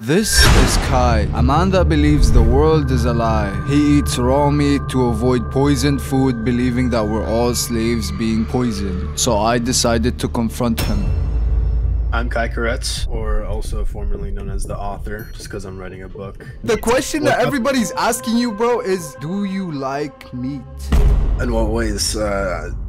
This is Kai, a man that believes the world is a lie. He eats raw meat to avoid poisoned food, believing that we're all slaves being poisoned. So I decided to confront him. I'm Kai Koretz, or also formerly known as the author, just because I'm writing a book. The question that everybody's asking you, bro, is do you like meat? In what ways?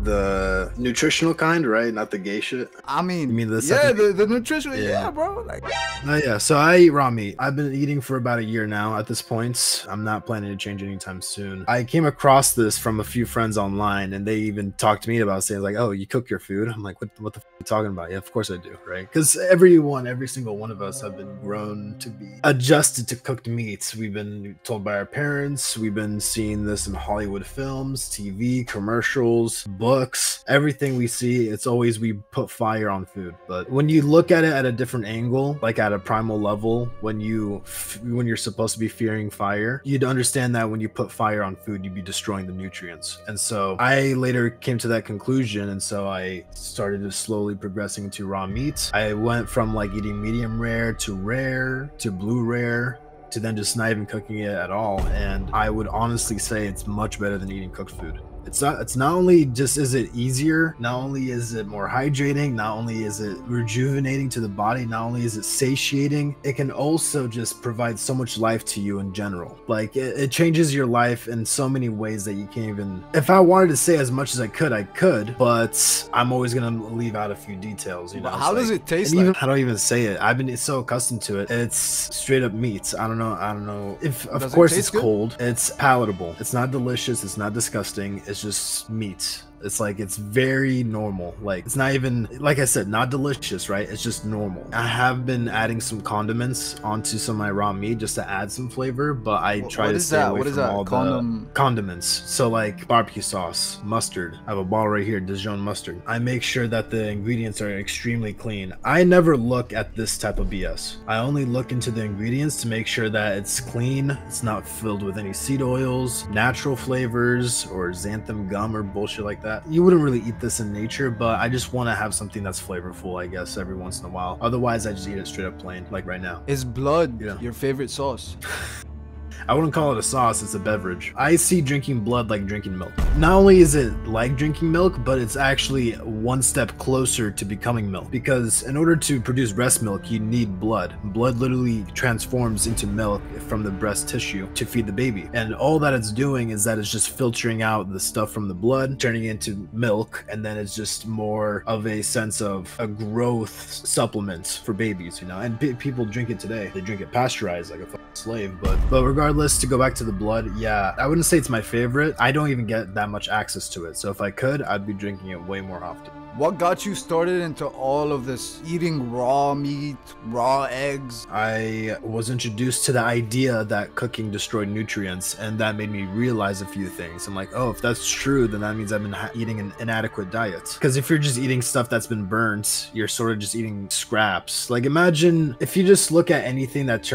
The nutritional kind, right? Not the gay shit. I mean, You mean the yeah, the nutritional, yeah, bro. Like, yeah, so I eat raw meat. I've been eating for about a year now at this point. I'm not planning to change anytime soon. I came across this from a few friends online, and they even talked to me about saying like, oh, you cook your food? I'm like, what the f are you talking about? Yeah, of course I do, right? Because every single one of us have been grown to be adjusted to cooked meats. We've been told by our parents. We've been seeing this in Hollywood films, TV, commercials, books, everything we see. It's always we put fire on food. But when you look at it at a different angle, like at a primal level, when you're supposed to be fearing fire, you'd understand that when you put fire on food, you'd be destroying the nutrients. And so I later came to that conclusion, and so I started to slowly progressing into raw meat. I went from like eating medium rare to blue rare to then just not even cooking it at all. And I would honestly say it's much better than eating cooked food. It's not only just is it easier, not only is it more hydrating, not only is it rejuvenating to the body, not only is it satiating, it can also just provide so much life to you in general. Like it changes your life in so many ways that you can't even, if I wanted to say as much as I could, but I'm always gonna leave out a few details, you know. how does it taste like? like? How do I even say it? I've been so accustomed to it. It's straight up meat. I don't know if, of course it's cold. It's palatable. It's not delicious. It's not disgusting. It's just meat. It's like, it's very normal. Like, it's not even, like I said, not delicious, right? It's just normal. I have been adding some condiments onto some of my raw meat just to add some flavor, but I try to stay away from all the condiments. So like barbecue sauce, mustard. I have a bottle right here, Dijon mustard. I make sure that the ingredients are extremely clean. I never look at this type of BS. I only look into the ingredients to make sure that it's clean. It's not filled with any seed oils, natural flavors, or xanthan gum or bullshit like that. You wouldn't really eat this in nature, but I just want to have something that's flavorful, I guess, every once in a while. Otherwise, I just eat it straight up plain, like right now. Is blood your favorite sauce? I wouldn't call it a sauce, it's a beverage. I see drinking blood like drinking milk. Not only is it like drinking milk, but it's actually one step closer to becoming milk. Because in order to produce breast milk, you need blood. Blood literally transforms into milk from the breast tissue to feed the baby. And all that it's doing is that it's just filtering out the stuff from the blood, turning it into milk, and then it's just more of a sense of a growth supplement for babies, you know? And people drink it today. They drink it pasteurized like a fucking slave. But regardless, to go back to the blood, yeah, I wouldn't say it's my favorite. I don't even get that much access to it. So if I could, I'd be drinking it way more often. What got you started into all of this eating raw meat, raw eggs? I was introduced to the idea that cooking destroyed nutrients, and that made me realize a few things. I'm like, oh, if that's true, then that means I've been eating an inadequate diet. Because if you're just eating stuff that's been burnt, you're sort of just eating scraps. Like, imagine if you just look at anything that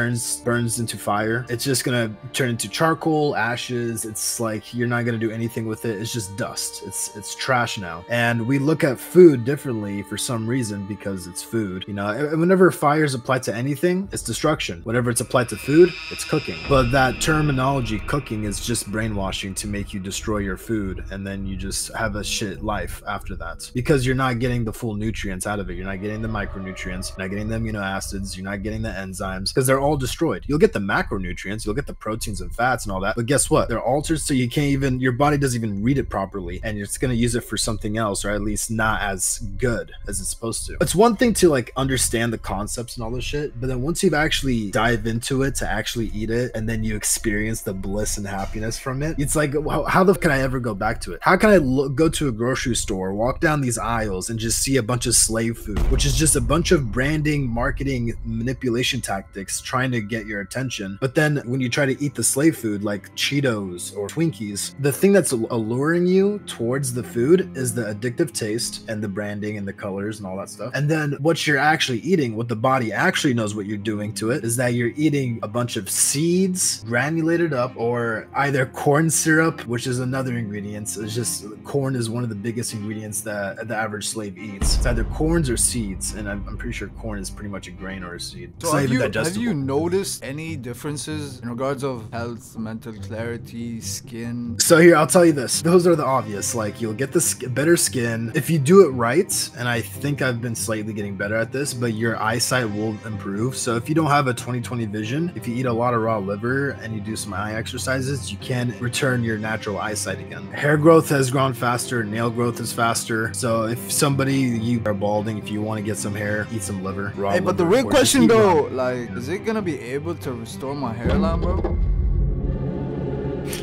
burns into fire, it's just gonna turn into charcoal, ashes. It's like you're not gonna do anything with it. It's just dust. It's trash now. And we look at food differently for some reason because it's food, you know. Whenever fire is applied to anything, it's destruction. Whenever it's applied to food, it's cooking. But that terminology, cooking, is just brainwashing to make you destroy your food, and then you just have a shit life after that because you're not getting the full nutrients out of it. You're not getting the micronutrients, you're not getting the amino acids, you're not getting the enzymes, because they're all destroyed. You'll get the macronutrients, you'll get the proteins and fats and all that, but guess what? They're altered, so you can't even, your body doesn't even read it properly, and it's going to use it for something else, or at least not as good as it's supposed to. It's one thing to like understand the concepts and all this shit, but then once you've actually dive into it to actually eat it, and then you experience the bliss and happiness from it, it's like, how the f can I ever go back to it? How can I go to a grocery store, walk down these aisles, and just see a bunch of slave food, which is just a bunch of branding, marketing, manipulation tactics trying to get your attention? But then when you try to eat the slave food like Cheetos or Twinkies, the thing that's alluring you towards the food is the addictive taste, and the branding and the colors and all that stuff. And then what you're actually eating, what the body actually knows what you're doing to it, is that you're eating a bunch of seeds granulated up, or either corn syrup, which is another ingredient. It's just corn is one of the biggest ingredients that the average slave eats. It's either corns or seeds, and I'm pretty sure corn is pretty much a grain or a seed. So have you noticed any differences in regards of health, mental clarity, skin? So here, I'll tell you this. Those are the obvious. Like, you'll get the better skin if you do it right, and I think I've been slightly getting better at this, but your eyesight will improve. So if you don't have a 20/20 vision, if you eat a lot of raw liver and you do some eye exercises, you can return your natural eyesight again. Hair growth has grown faster, nail growth is faster. So if you are balding, if you want to get some hair, eat some liver. Raw hey, but liver, the real question though, raw. like, is it gonna be able to restore my hairline, bro?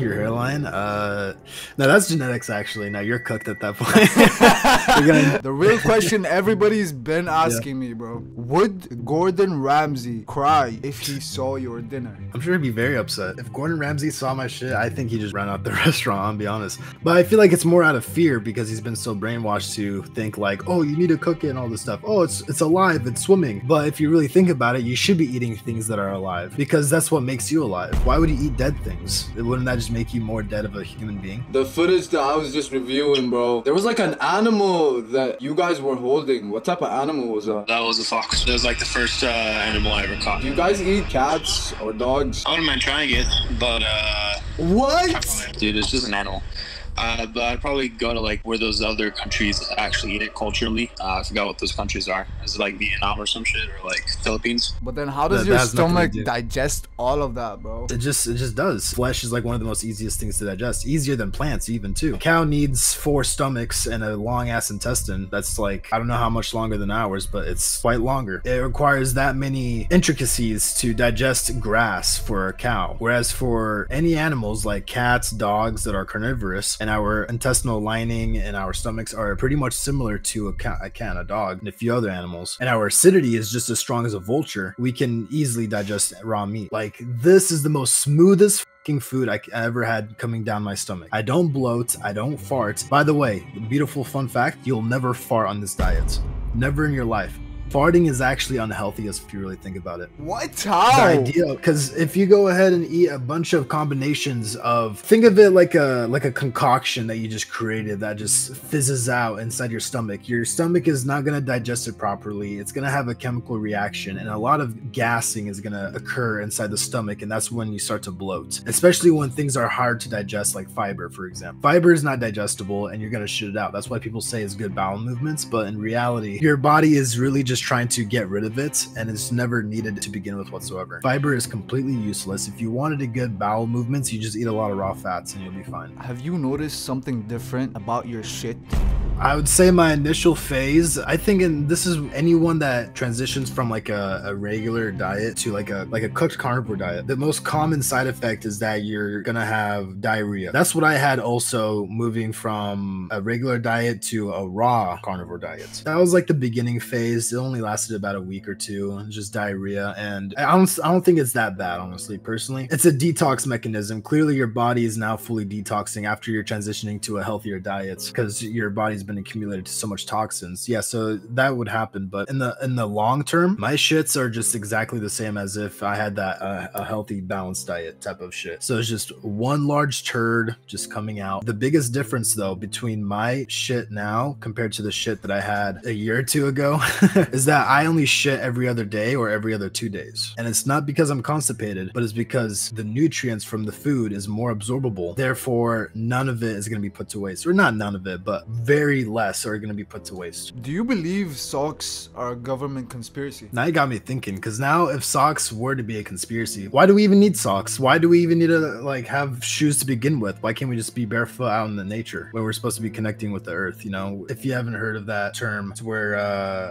Your hairline? No, that's genetics actually. Now you're cooked at that point. The real question everybody's been asking me, bro. Would Gordon Ramsay cry if he saw your dinner? I'm sure he'd be very upset. If Gordon Ramsay saw my shit, I think he just ran out the restaurant, I'll be honest. But I feel like it's more out of fear because he's been so brainwashed to think like, oh, you need to cook it and all this stuff. Oh, it's alive, it's swimming. But if you really think about it, you should be eating things that are alive because that's what makes you alive. Why would you eat dead things? Wouldn't that just make you more dead of a human being? The footage that I was just reviewing, bro, there was like an animal that you guys were holding. What type of animal was that? That was a fox. It was like the first animal I ever caught. Do you guys eat cats or dogs? I wouldn't mind trying it, but What? dude, it's just an animal. But I'd probably go to like where those other countries actually eat it culturally. I forgot what those countries are. Is it like Vietnam or some shit, or like Philippines? But then how does your stomach digest all of that, bro? It just does. Flesh is like one of the most easiest things to digest. Easier than plants even too. A cow needs 4 stomachs and a long ass intestine. That's like, I don't know how much longer than ours, but it's quite longer. It requires that many intricacies to digest grass for a cow. Whereas for any animals like cats, dogs that are carnivorous, and our intestinal lining and our stomachs are pretty much similar to a cat, a dog, and a few other animals. And our acidity is just as strong as a vulture. We can easily digest raw meat. Like, this is the most smoothest fucking food I ever had coming down my stomach. I don't bloat, I don't fart. By the way, beautiful fun fact, you'll never fart on this diet. Never in your life. Farting is actually unhealthiest if you really think about it. What? How? The idea, because if you go ahead and eat a bunch of combinations of, think of it like a concoction that you just created that just fizzes out inside your stomach is not going to digest it properly. It's going to have a chemical reaction, and a lot of gassing is going to occur inside the stomach, and that's when you start to bloat, especially when things are hard to digest, like fiber, for example. Fiber is not digestible, and you're going to shit it out. That's why people say it's good bowel movements, but in reality, your body is really just trying to get rid of it, and it's never needed to begin with whatsoever. Fiber is completely useless. If you wanted a good bowel movements, you just eat a lot of raw fats and you'll be fine. Have you noticed something different about your shit? I would say my initial phase, I think, and this is anyone that transitions from like a regular diet to like a cooked carnivore diet, the most common side effect is that you're gonna have diarrhea. That's what I had also moving from a regular diet to a raw carnivore diet. That was like the beginning phase. It only lasted about a week or two, just diarrhea, and I don't think it's that bad, honestly. Personally, it's a detox mechanism. Clearly your body is now fully detoxing after you're transitioning to a healthier diet because your body's been accumulated to so much toxins. Yeah, so that would happen, but in the long term, my shits are just exactly the same as if I had that a healthy balanced diet type of shit. So it's just one large turd just coming out. The biggest difference though between my shit now compared to the shit that I had a year or two ago is that I only shit every other day or every other 2 days, and it's not because I'm constipated, but it's because the nutrients from the food is more absorbable. Therefore, none of it is going to be put to waste, or not none of it, but very less are going to be put to waste. Do you believe socks are a government conspiracy? Now you got me thinking, because now if socks were to be a conspiracy, why do we even need socks? Why do we even need to like have shoes to begin with? Why can't we just be barefoot out in the nature where we're supposed to be connecting with the earth? You know, if you haven't heard of that term, it's where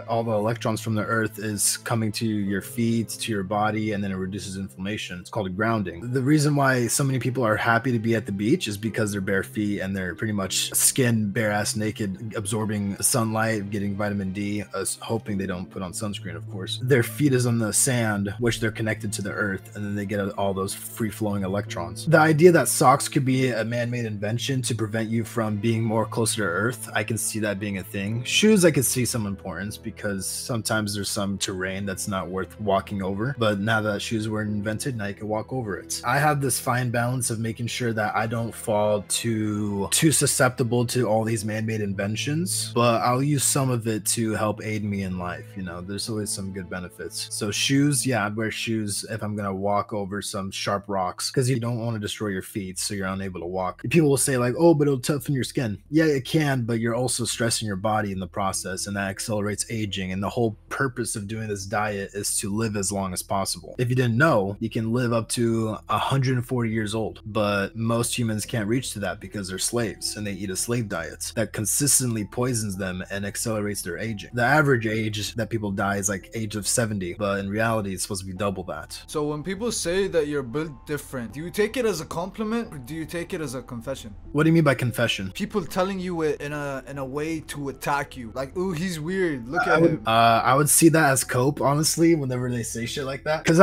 all the electrons from the earth is coming to your feet, to your body, and then it reduces inflammation. It's called grounding. The reason why so many people are happy to be at the beach is because they're bare feet and they're pretty much skin bare ass naked, absorbing sunlight, getting vitamin D, hoping they don't put on sunscreen, of course. Their feet is on the sand, which they're connected to the earth, and then they get all those free flowing electrons. The idea that socks could be a man-made invention to prevent you from being more closer to earth, I can see that being a thing. Shoes, I could see some importance because sometimes there's some terrain that's not worth walking over, but now that shoes were invented, now you can walk over it. I have this fine balance of making sure that I don't fall too susceptible to all these man-made inventions, but I'll use some of it to help aid me in life. You know, there's always some good benefits. So shoes, yeah, I'd wear shoes if I'm gonna walk over some sharp rocks, because you don't want to destroy your feet so you're unable to walk. People will say like, oh, but it'll toughen your skin. Yeah, it can, but you're also stressing your body in the process, and that accelerates aging. And the whole purpose of doing this diet is to live as long as possible. If you didn't know, you can live up to 140 years old, but most humans can't reach to that because they're slaves and they eat a slave diet that consistently poisons them and accelerates their aging. The average age that people die is like age of 70, but in reality it's supposed to be double that. So when people say that you're built different, do you take it as a compliment or do you take it as a confession? What do you mean by confession? People telling you it in a way to attack you, like, ooh, he's weird, look at him. I would see that as cope, honestly, whenever they say shit like that, because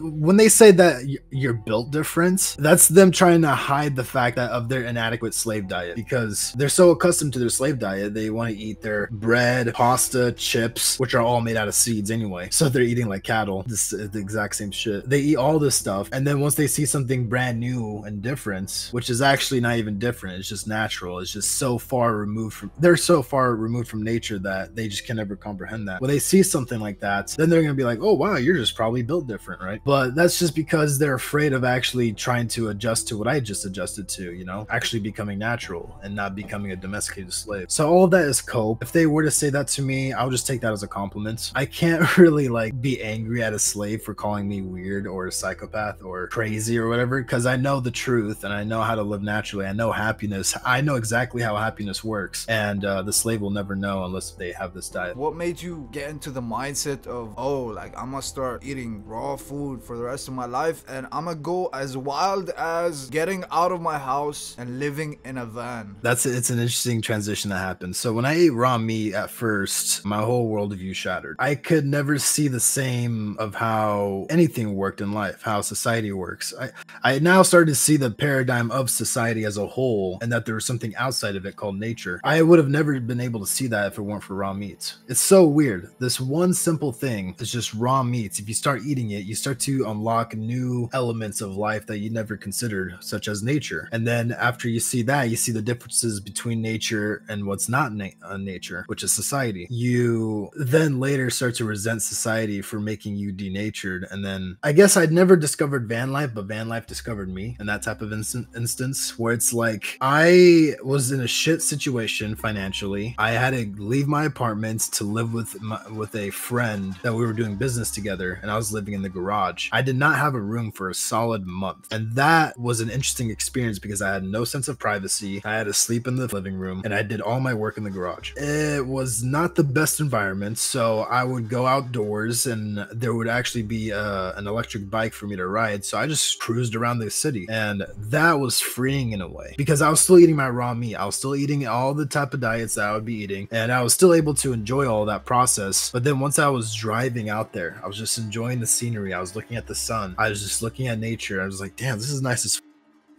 when they say that you're built different, that's them trying to hide the fact that of their inadequate slave diet, because they're so accustomed to their slave diet, they want to eat their bread, pasta, chips, which are all made out of seeds anyway, so they're eating like cattle. This is the exact same shit. They eat all this stuff, and then once they see something brand new and different, which is actually not even different, it's just natural, it's just so far removed from, they're so far removed from nature that they just can never comprehend that. When they see something like that, then they're gonna be like, oh wow, you're just probably built different, right? But that's just because they're afraid of actually trying to adjust to what I just adjusted to, you know, actually becoming natural and not becoming a domesticated slave. So all of that is cope. If they were to say that to me, I'll just take that as a compliment. I can't really like be angry at a slave for calling me weird or a psychopath or crazy or whatever, because I know the truth and I know how to live naturally. I know happiness. I know exactly how happiness works, and the slave will never know unless they have this diet. What made you get into the mindset of, oh, like, I'm gonna start eating raw food for the rest of my life and I'm gonna go as wild as getting out of my house and living in a van? It's an interesting transition that happened. So when I ate raw meat at first, my whole worldview shattered. I could never see the same of how anything worked in life, how society works. I now started to see the paradigm of society as a whole, and that there was something outside of it called nature. I would have never been able to see that if it weren't for raw meat. It's so weird. This one simple thing is just raw meats. If you start eating it, you start to unlock new elements of life that you never considered, such as nature. And then after you see that, you see the differences between nature and what's not nature, which is society. You then later start to resent society for making you denatured. And then I guess I'd never discovered van life, but van life discovered me in that type of instance where it's like I was in a shit situation financially. I had to leave my apartment to live with a friend that we were doing business together, and I was living in the garage. I did not have a room for a solid month, and that was an interesting experience because I had no sense of privacy. I had to sleep in the living room, and I did all my work in the garage. It was not the best environment, so I would go outdoors, and there would actually be an electric bike for me to ride, so I just cruised around the city, and that was freeing in a way because I was still eating my raw meat. I was still eating all the type of diets that I would be eating, and I was still able to enjoy all that process. But then once I was driving out there, I was just enjoying the scenery. I was looking at the sun. I was just looking at nature. I was like, damn, this is nice as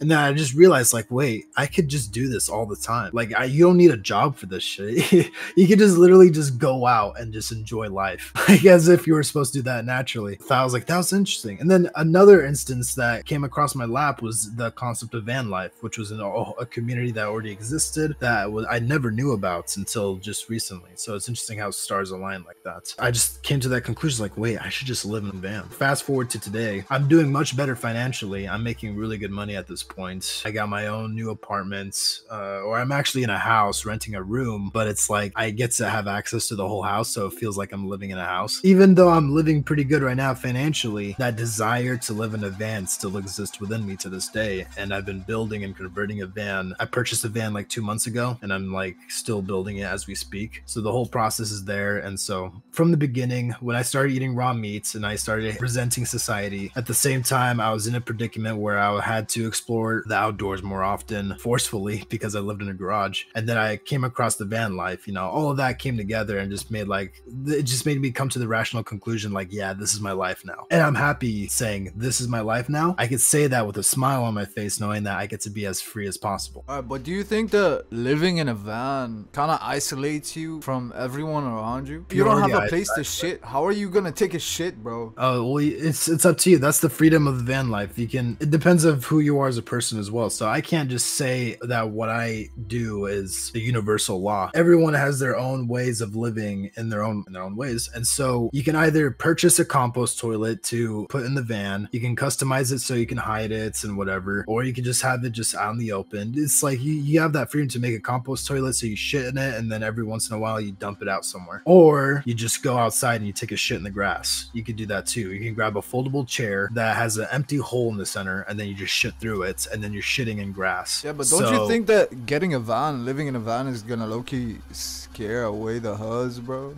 And then I just realized, like, wait, I could just do this all the time. Like, you don't need a job for this shit. You could just literally just go out and just enjoy life. Like, as if you were supposed to do that naturally. So I was like, that was interesting. And then another instance that came across my lap was the concept of van life, which was a community that already existed that I never knew about until just recently. So it's interesting how stars align like that. I just came to that conclusion, like, wait, I should just live in a van. Fast forward to today, I'm doing much better financially. I'm making really good money at this point. I got my own new apartment, or I'm actually in a house renting a room, but it's like I get to have access to the whole house, so it feels like I'm living in a house. Even though I'm living pretty good right now financially, that desire to live in a van still exists within me to this day, and I've been building and converting a van. I purchased a van like 2 months ago, and I'm like still building it as we speak. So the whole process is there, and so from the beginning, when I started eating raw meats and I started resenting society, at the same time, I was in a predicament where I had to explore the outdoors more often, forcefully, because I lived in a garage. And then I came across the van life, you know, all of that came together and just made me come to the rational conclusion, like, yeah, this is my life now. And I'm happy saying this is my life now. I could say that with a smile on my face, knowing that I get to be as free as possible. But do you think that living in a van kind of isolates you from everyone around you? You don't have a place to shit. How are you gonna take a shit, bro? Oh, well, it's up to you. That's the freedom of the van life. It depends of who you are as a person as well. So I can't just say that what I do is the universal law. Everyone has their own ways of living in their own ways. And so you can either purchase a compost toilet to put in the van, you can customize it so you can hide it and whatever, or you can just have it just out in the open. It's like you have that freedom to make a compost toilet, so you shit in it and then every once in a while you dump it out somewhere. Or you just go outside and you take a shit in the grass. You could do that too. You can grab a foldable chair that has an empty hole in the center and then you just shit through it and then you're shitting in grass. Yeah, but don't you think that getting a van, living in a van is gonna low-key scare away the huzz, bro?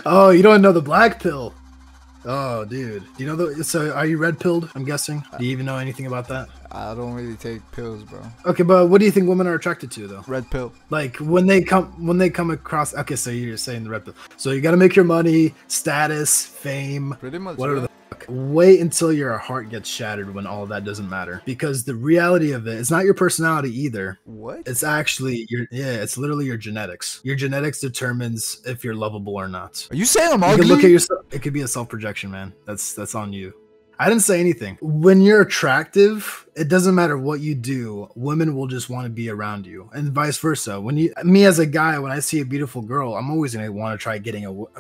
Oh, you don't know the black pill. Oh, dude. Do you know so are you red pilled, I'm guessing? Do you even know anything about that? I don't really take pills, bro. Okay, but what do you think women are attracted to, though? Red pill. Like when they come across. Okay, so you're saying the red pill. So you got to make your money, status, fame, pretty much. Whatever the fuck. Wait until your heart gets shattered when all of that doesn't matter, because the reality of it, it's not your personality either. What? It's actually it's literally your genetics. Your genetics determines if you're lovable or not. Are you saying I'm ugly? You can look at yourself. It could be a self-projection, man. That's on you. I didn't say anything. When you're attractive, it doesn't matter what you do. Women will just want to be around you, and vice versa. Me as a guy, when I see a beautiful girl, I'm always going to want to try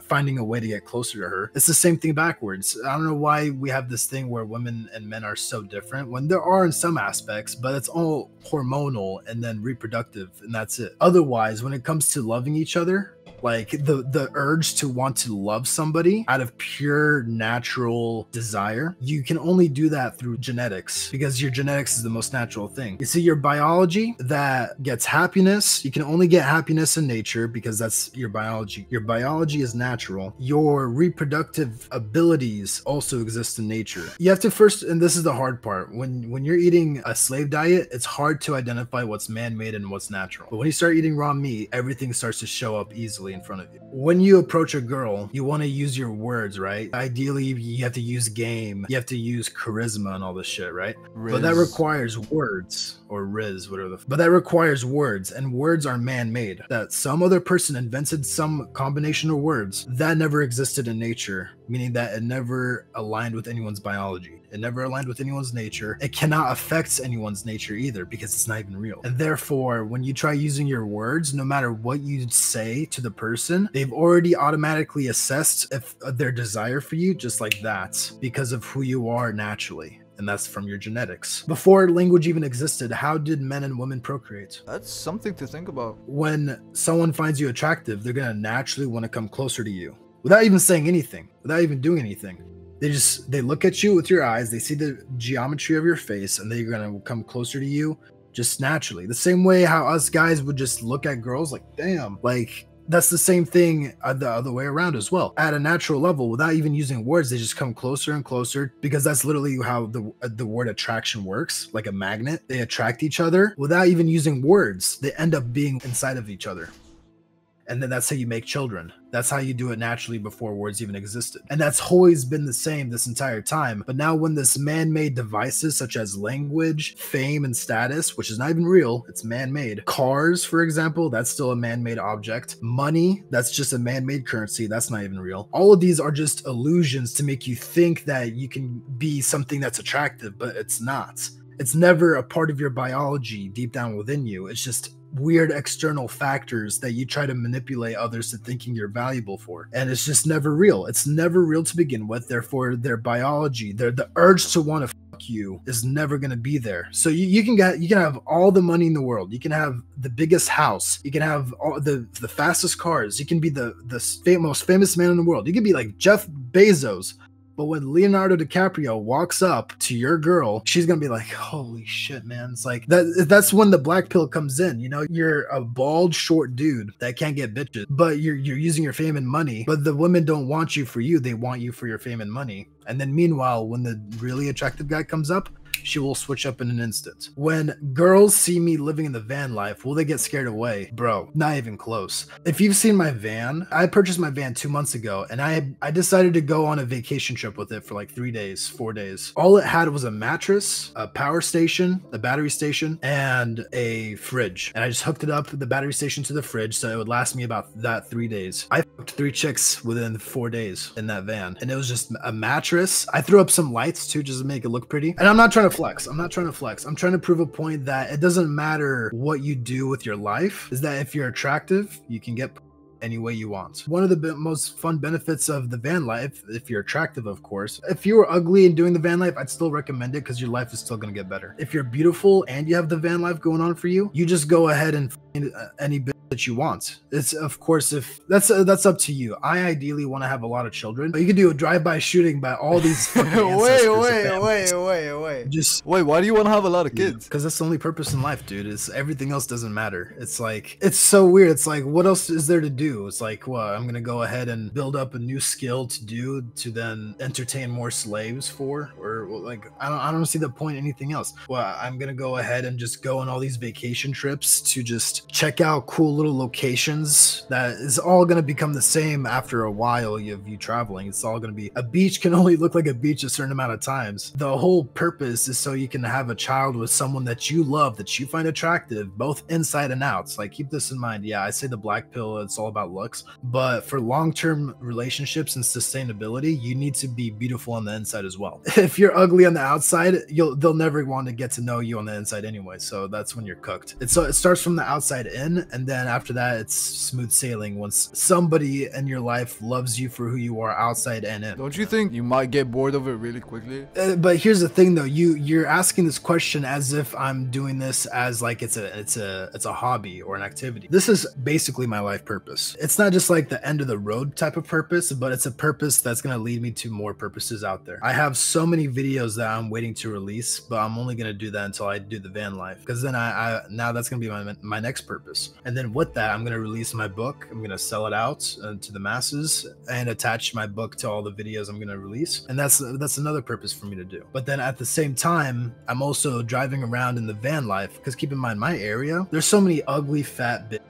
finding a way to get closer to her. It's the same thing backwards. I don't know why we have this thing where women and men are so different, when there are in some aspects, but it's all hormonal and then reproductive, and that's it. Otherwise, when it comes to loving each other, like the urge to want to love somebody out of pure natural desire, you can only do that through genetics, because your genetics is the most natural thing. You see, your biology that gets happiness, you can only get happiness in nature because that's your biology. Your biology is natural. Your reproductive abilities also exist in nature. You have to first, and this is the hard part, when you're eating a slave diet, it's hard to identify what's man-made and what's natural. But when you start eating raw meat, everything starts to show up easily in front of you. When you approach a girl, you want to use your words, right? Ideally, you have to use game, you have to use charisma and all this shit, right? Riz. But that requires words, or riz, whatever. But that requires words, and words are man-made. That some other person invented some combination of words that never existed in nature, meaning that it never aligned with anyone's biology. It never aligned with anyone's nature. It cannot affect anyone's nature either, because it's not even real. And therefore, when you try using your words, no matter what you say to the person, they've already automatically assessed if their desire for you, just like that, because of who you are naturally. And that's from your genetics. Before language even existed, how did men and women procreate? That's something to think about. When someone finds you attractive, they're gonna naturally want to come closer to you without even saying anything, without even doing anything. They look at you with your eyes, they see the geometry of your face, and they're gonna come closer to you just naturally. The same way how us guys would just look at girls like, damn, like that's the same thing the other way around as well. At a natural level, without even using words, they just come closer and closer, because that's literally how the word attraction works, like a magnet. They attract each other without even using words. They end up being inside of each other. And then that's how you make children. That's how you do it naturally before words even existed. And that's always been the same this entire time. But now when this man-made devices such as language, fame, and status, which is not even real, it's man-made. Cars, for example, that's still a man-made object. Money, that's just a man-made currency. That's not even real. All of these are just illusions to make you think that you can be something that's attractive, but it's not. It's never a part of your biology deep down within you. It's just weird external factors that you try to manipulate others to thinking you're valuable for. And it's just never real. It's never real to begin with. Therefore, their biology, the urge to want to you is never going to be there. So you can have all the money in the world. You can have the biggest house. You can have all the fastest cars. You can be the most famous man in the world. You can be like Jeff Bezos. But when Leonardo DiCaprio walks up to your girl, she's gonna be like, holy shit, man. It's like that's when the black pill comes in. You know, you're a bald, short dude that can't get bitches, but you're using your fame and money. But the women don't want you for you, they want you for your fame and money. And then meanwhile, when the really attractive guy comes up, she will switch up in an instant. When girls see me living in the van life, will they get scared away? Bro, not even close. If you've seen my van, I purchased my van 2 months ago, and I decided to go on a vacation trip with it for like 3 days, 4 days. All it had was a mattress, a power station, a battery station, and a fridge. And I just hooked it up, the battery station to the fridge, so it would last me about that 3 days. I fucked 3 chicks within 4 days in that van, and it was just a mattress. I threw up some lights too, just to make it look pretty. And I'm not trying to flex. I'm not trying to flex. I'm trying to prove a point that it doesn't matter what you do with your life, is that if you're attractive, you can get any way you want. One of the most fun benefits of the van life, if you're attractive, of course. If you were ugly and doing the van life, I'd still recommend it because your life is still going to get better. If you're beautiful and you have the van life going on for you, you just go ahead and find any bitch that you want. It's, of course, if that's up to you. I ideally want to have a lot of children, but you could do a drive-by shooting by all these fucking wait. Just wait, why do you want to have a lot of kids? Because that's the only purpose in life, dude. It's everything else doesn't matter. It's like, it's so weird. It's like, what else is there to do? It's like, well, I'm gonna go ahead and build up a new skill to do to then entertain more slaves for, or like, I don't see the point in anything else. Well, I'm gonna go ahead and just go on all these vacation trips to just check out cool little locations that is all gonna become the same after a while of you traveling. It's all gonna be, a beach can only look like a beach a certain amount of times. The whole purpose is so you can have a child with someone that you love, that you find attractive, both inside and out. So like, keep this in mind. Yeah, I say the black pill, it's all about looks, but for long-term relationships and sustainability, you need to be beautiful on the inside as well. If you're ugly on the outside, they'll never want to get to know you on the inside anyway, so that's when you're cooked. It starts from the outside in, and then after that, it's smooth sailing once somebody in your life loves you for who you are outside and in. Don't you think you might get bored of it really quickly? But here's the thing though, you're asking this question as if I'm doing this as like it's a hobby or an activity. This is basically my life purpose. It's not just like the end of the road type of purpose, but it's a purpose that's going to lead me to more purposes out there. I have so many videos that I'm waiting to release, but I'm only going to do that until I do the van life, because then now that's going to be my next purpose. And then with that, I'm going to release my book. I'm going to sell it out to the masses and attach my book to all the videos I'm going to release. And that's another purpose for me to do. But then at the same time, I'm also driving around in the van life, because keep in mind, my area, there's so many ugly fat bitches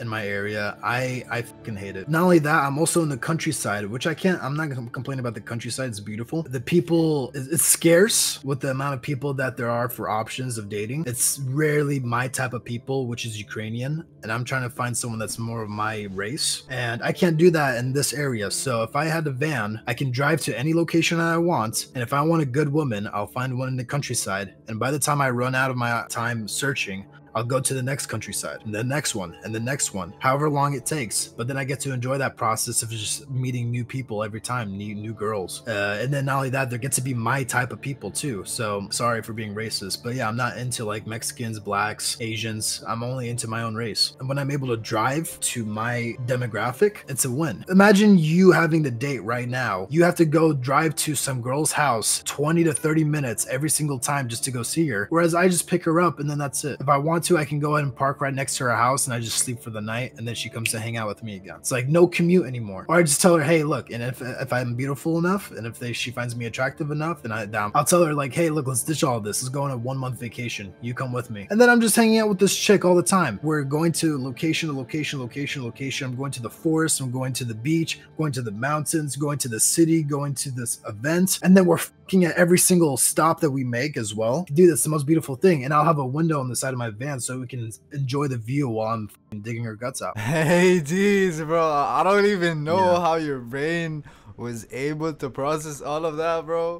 in my area. I fucking hate it. Not only that, I'm also in the countryside, which I'm not gonna complain about the countryside. It's beautiful. The people, it's scarce with the amount of people that there are for options of dating. It's rarely my type of people, which is Ukrainian, and I'm trying to find someone that's more of my race, and I can't do that in this area. So if I had a van, I can drive to any location that I want, and if I want a good woman, I'll find one in the countryside, and by the time I run out of my time searching, I'll go to the next countryside and the next one and the next one, however long it takes. But then I get to enjoy that process of just meeting new people every time, new girls. And then not only that, there get to be my type of people too. So sorry for being racist, but yeah, I'm not into like Mexicans, blacks, Asians. I'm only into my own race. And when I'm able to drive to my demographic, it's a win. Imagine you having to date right now. You have to go drive to some girl's house 20 to 30 minutes every single time just to go see her. Whereas I just pick her up and then that's it. If I want to, I can go ahead and park right next to her house and I just sleep for the night, and then she comes to hang out with me again. It's like no commute anymore. Or I just tell her, hey, look, and if I'm beautiful enough and if she finds me attractive enough, then I'll tell her like, hey, look, let's ditch all this. Let's go on a 1-month vacation. You come with me. And then I'm just hanging out with this chick all the time. We're going to location to location, location, location. I'm going to the forest. I'm going to the beach, going to the mountains, going to the city, going to this event. And then we're looking at every single stop that we make as well. Dude, that's the most beautiful thing. And I'll have a window on the side of my van so we can enjoy the view while I'm digging her guts out. Hey, geez, bro. I don't even know how your brain was able to process all of that, bro.